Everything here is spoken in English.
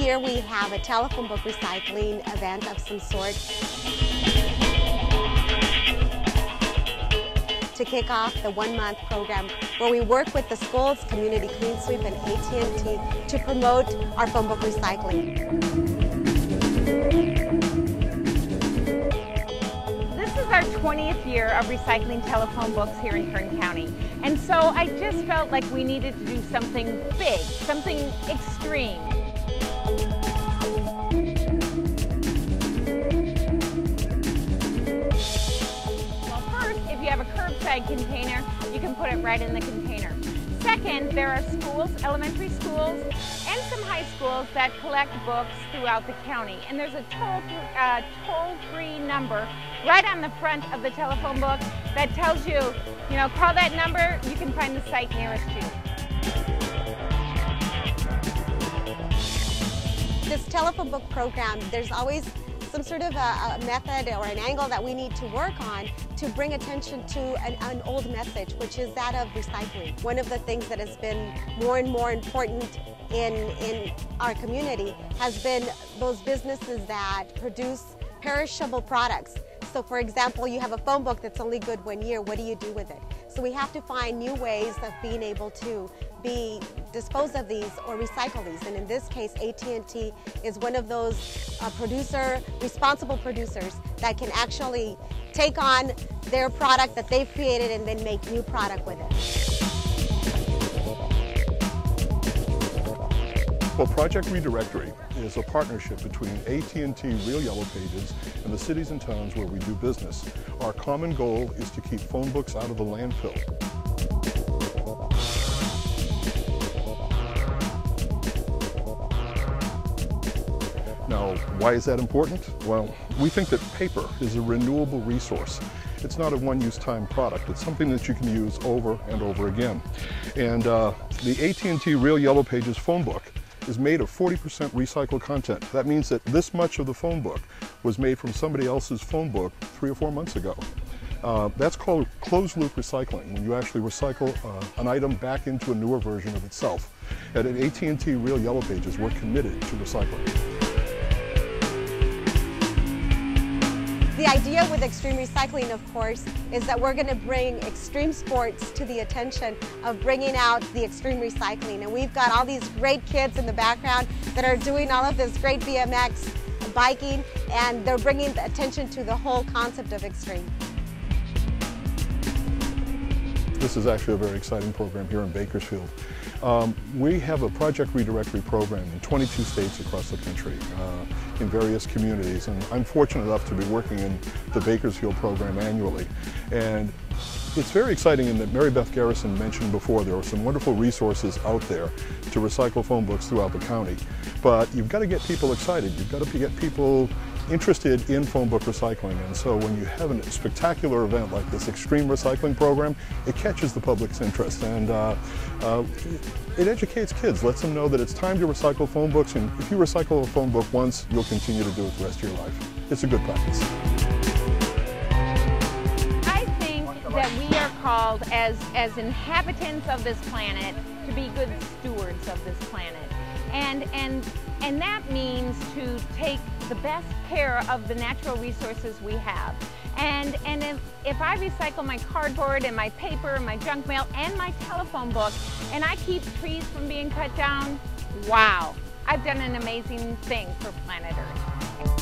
year we have a telephone book recycling event of some sort to kick off the one-month program where we work with the schools, Community Clean Sweep, and AT&T to promote our phone book recycling. This is our 20th year of recycling telephone books here in Kern County. And so I just felt like we needed to do something big, something extreme. If you have a curbside container, you can put it right in the container. Second, there are schools, elementary schools, and some high schools that collect books throughout the county. And there's a toll-free number right on the front of the telephone book that tells you, call that number, you can find the site nearest you. This telephone book program, there's always some sort of a method or an angle that we need to work on to bring attention to an old message, which is that of recycling. One of the things that has been more and more important in our community has been those businesses that produce perishable products. So for example, you have a phone book that's only good 1 year, what do you do with it? So we have to find new ways of being able to dispose of these or recycle these. And in this case, AT&T is one of those responsible producers that can actually take on their product that they've created and then make new product with it. Well, Project Redirectory is a partnership between AT&T Real Yellow Pages and the cities and towns where we do business. Our common goal is to keep phone books out of the landfill. Now, why is that important? Well, we think that paper is a renewable resource. It's not a one-use time product. It's something that you can use over and over again. And the AT&T Real Yellow Pages phone book is made of 40% recycled content. That means that this much of the phone book was made from somebody else's phone book 3 or 4 months ago. That's called closed-loop recycling, when you actually recycle an item back into a newer version of itself. And at AT&T Real Yellow Pages, we're committed to recycling. The idea with extreme recycling, of course, is that we're going to bring extreme sports to the attention of bringing out the extreme recycling. And we've got all these great kids in the background that are doing all of this great BMX biking, and they're bringing attention to the whole concept of extreme. This is actually a very exciting program here in Bakersfield. We have a Project Redirectory program in 22 states across the country, in various communities, and I'm fortunate enough to be working in the Bakersfield program annually. And it's very exciting in that Mary Beth Garrison mentioned before there are some wonderful resources out there to recycle phone books throughout the county. But you've got to get people excited. You've got to get people interested in phone book recycling. And so when you have a spectacular event like this extreme recycling program, it catches the public's interest, and it educates kids, lets them know that it's time to recycle phone books, and if you recycle a phone book once, you'll continue to do it the rest of your life. It's a good practice. I think that we are called as inhabitants of this planet to be good stewards of this planet. And that means to take the best care of the natural resources we have. And if I recycle my cardboard and my paper and my junk mail and my telephone book, and I keep trees from being cut down, wow, I've done an amazing thing for planet Earth.